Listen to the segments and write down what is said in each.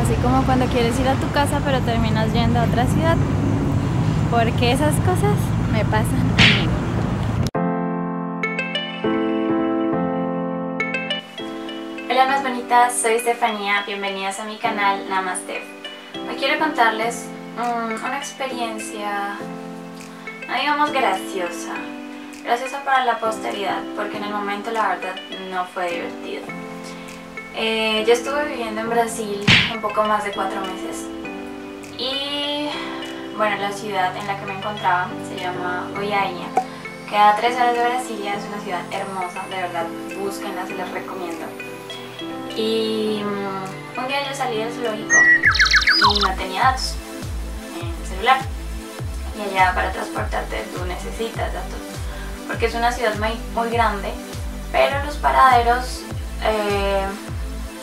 así como cuando quieres ir a tu casa pero terminas yendo a otra ciudad, porque esas cosas me pasan a mí. Hola más bonitas, soy Estefanía, bienvenidas a mi canal Namaste. Hoy quiero contarles una experiencia, no digamos graciosa para la posteridad, porque en el momento la verdad no fue divertido. Yo estuve viviendo en Brasil un poco más de 4 meses y bueno, la ciudad en la que me encontraba se llama Goiânia, queda a 3 horas de Brasilia, es una ciudad hermosa, de verdad, búsquenla, se las recomiendo. Y un día yo salí del zoológico y no tenía datos en el celular, y allá para transportarte tú necesitas datos porque es una ciudad muy grande, pero los paraderos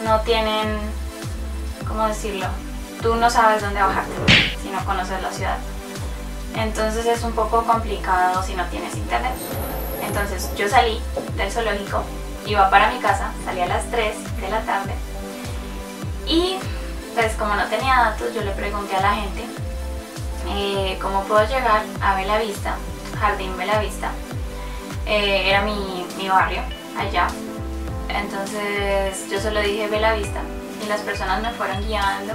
no tienen, ¿cómo decirlo? Tú no sabes dónde bajarte si no conoces la ciudad. Entonces es un poco complicado si no tienes internet. Entonces yo salí del zoológico, iba para mi casa, salí a las 3 de la tarde y pues como no tenía datos yo le pregunté a la gente cómo puedo llegar a Belavista, Jardín Belavista. Era mi barrio allá. Entonces yo solo dije Belavista y las personas me fueron guiando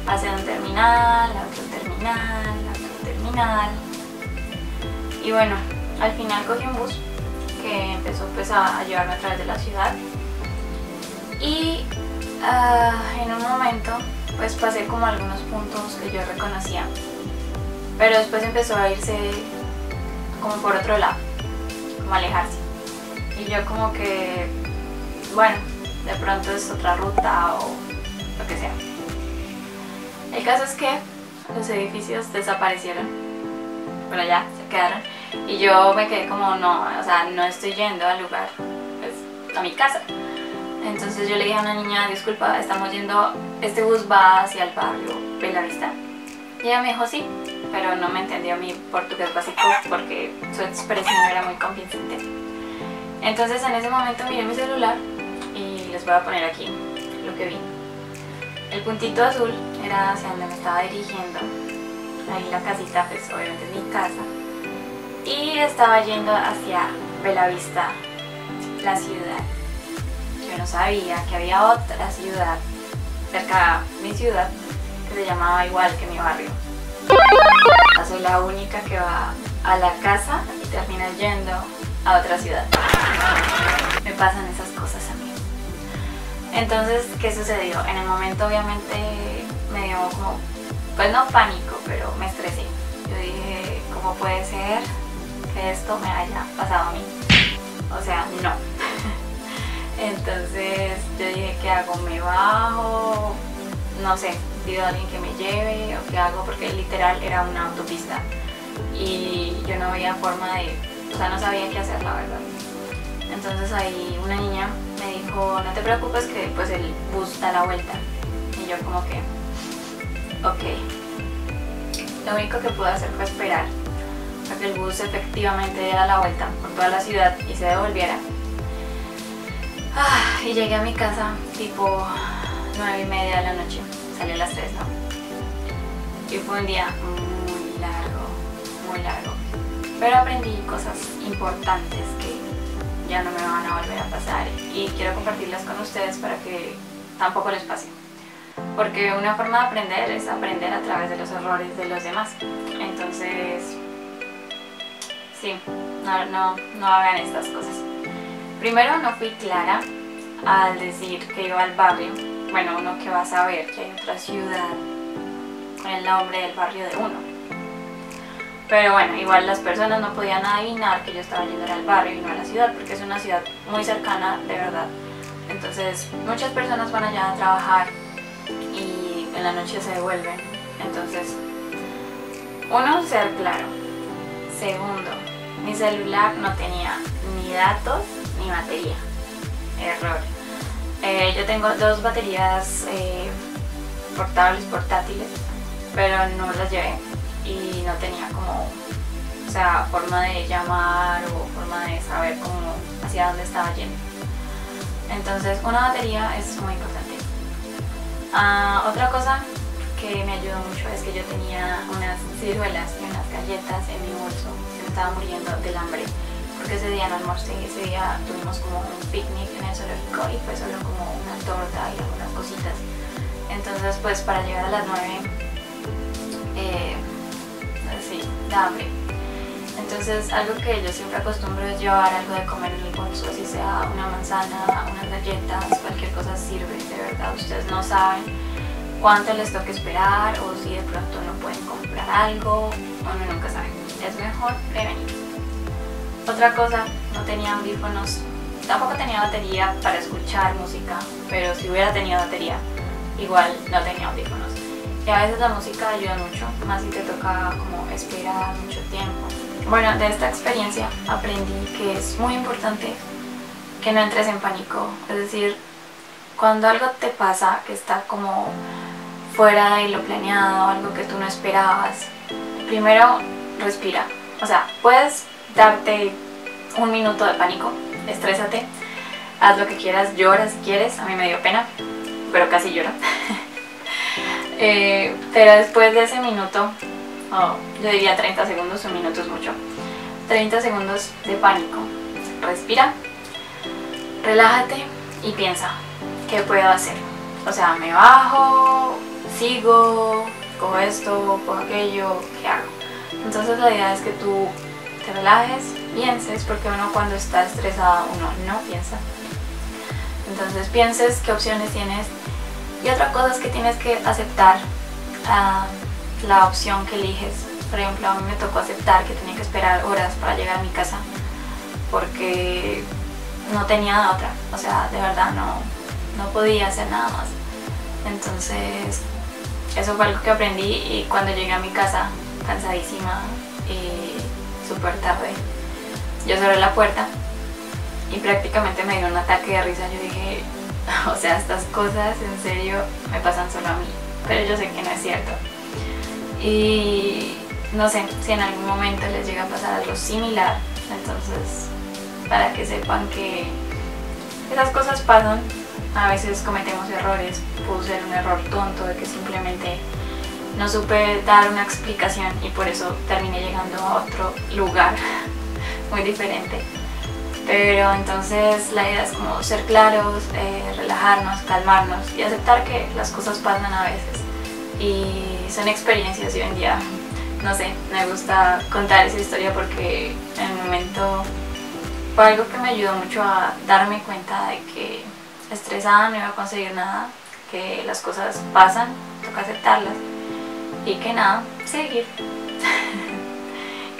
hacia un terminal, a otro terminal, a otro terminal. Y bueno, al final cogí un bus que empezó pues a llevarme a través de la ciudad. Y en un momento pues pasé como algunos puntos que yo reconocía, pero después empezó a irse como por otro lado, como alejarse. Y yo como que, bueno, de pronto es otra ruta o lo que sea. El caso es que los edificios desaparecieron, bueno ya, se quedaron. Y yo me quedé como, no, o sea, no estoy yendo al lugar, pues, a mi casa. Entonces yo le dije a una niña, disculpa, estamos yendo, este bus va hacia el barrio Belavista. Y ella me dijo sí, pero no me entendió mi portugués básico porque su expresión era muy convincente. Entonces en ese momento miré mi celular y les voy a poner aquí lo que vi. El puntito azul era hacia donde me estaba dirigiendo, ahí la casita, pues obviamente es mi casa, y estaba yendo hacia Belavista, la ciudad. Yo no sabía que había otra ciudad cerca de mi ciudad que se llamaba igual que mi barrio. Soy la única que va a la casa y termina yendo a otra ciudad. Me pasan esas cosas a mí. Entonces, ¿qué sucedió? En el momento obviamente me dio como, pues no pánico, pero me estresé. Yo dije, ¿cómo puede ser que esto me haya pasado a mí? O sea, no. Entonces yo dije, ¿qué hago? ¿Me bajo? No sé, pido a alguien que me lleve o qué hago, porque literal era una autopista y yo no veía forma de, o sea, no sabía qué hacer, la verdad. Entonces ahí una niña me dijo, no te preocupes que pues el bus da la vuelta. Y yo como que, ok. Lo único que pude hacer fue esperar a que el bus efectivamente diera la vuelta por toda la ciudad y se devolviera. Y llegué a mi casa tipo 9:30 de la noche, salí a las 3, ¿no? Y fue un día muy largo, pero aprendí cosas importantes que ya no me van a volver a pasar y quiero compartirlas con ustedes para que tampoco les pase, porque una forma de aprender es aprender a través de los errores de los demás. Entonces sí, no hagan estas cosas. Primero, no fui clara al decir que iba al barrio. Bueno, uno que va a saber que hay otra ciudad con el nombre del barrio de uno. Pero bueno, igual las personas no podían adivinar que yo estaba yendo al barrio y no a la ciudad, porque es una ciudad muy cercana, de verdad. Entonces, muchas personas van allá a trabajar y en la noche se devuelven. Entonces, uno, ser claro. Segundo, mi celular no tenía ni datos ni batería. Error. Yo tengo 2 baterías portátiles, pero no las llevé y no tenía como, o sea, forma de llamar o forma de saber cómo, hacia dónde estaba yendo. Entonces una batería es muy importante. Otra cosa que me ayudó mucho es que yo tenía unas ciruelas y unas galletas en mi bolso. Me estaba muriendo del hambre porque ese día no almorcé, ese día tuvimos como un picnic en el zoológico y fue solo como una torta y algunas cositas. Entonces pues para llegar a las 9, sí, da hambre. Entonces algo que yo siempre acostumbro es llevar algo de comer en el bolso, así sea una manzana, unas galletas, cualquier cosa sirve, de verdad. Ustedes no saben cuánto les toca esperar o si de pronto no pueden comprar algo, uno nunca sabe, es mejor prevenir. Otra cosa, no tenía audífonos, tampoco tenía batería para escuchar música, pero si hubiera tenido batería, igual no tenía audífonos. Y a veces la música ayuda mucho, más si te toca como esperar mucho tiempo. Bueno, de esta experiencia aprendí que es muy importante que no entres en pánico, es decir, cuando algo te pasa que está como fuera de lo planeado, algo que tú no esperabas, primero respira. O sea, puedes darte un minuto de pánico, estrésate, haz lo que quieras, llora si quieres, a mí me dio pena, pero casi lloro. Pero después de ese minuto, yo diría 30 segundos, un minuto es mucho, 30 segundos de pánico, respira, relájate y piensa, ¿qué puedo hacer? O sea, me bajo, sigo, cojo esto, cojo aquello, ¿qué hago? Entonces la idea es que tú te relajes, pienses, porque uno cuando está estresado uno no piensa. Entonces pienses qué opciones tienes y otra cosa es que tienes que aceptar la opción que eliges. Por ejemplo, a mí me tocó aceptar que tenía que esperar horas para llegar a mi casa porque no tenía otra, o sea, de verdad no podía hacer nada más. Entonces eso fue algo que aprendí y cuando llegué a mi casa cansadísima y súper tarde, yo cerré la puerta y prácticamente me dio un ataque de risa. Yo dije, o sea, estas cosas en serio me pasan solo a mí, pero yo sé que no es cierto. Y no sé si en algún momento les llega a pasar algo similar, entonces para que sepan que esas cosas pasan, a veces cometemos errores. Pudo ser un error tonto de que simplemente no supe dar una explicación y por eso terminé llegando a otro lugar muy diferente. Pero entonces la idea es como ser claros, relajarnos, calmarnos y aceptar que las cosas pasan a veces y son experiencias. Y hoy en día, no sé, me gusta contar esa historia porque en el momento fue algo que me ayudó mucho a darme cuenta de que estresada no iba a conseguir nada, que las cosas pasan, toca aceptarlas y que nada, seguir.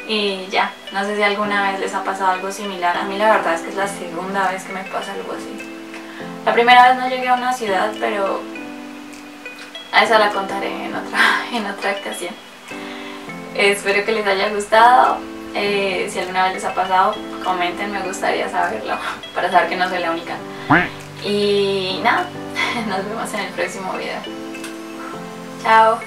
Y ya, no sé si alguna vez les ha pasado algo similar. A mí la verdad es que es la segunda vez que me pasa algo así. La primera vez no llegué a una ciudad, pero a esa la contaré en otra ocasión. Espero que les haya gustado. Si alguna vez les ha pasado, comenten, me gustaría saberlo para saber que no soy la única. Y nada, nos vemos en el próximo video. Chao.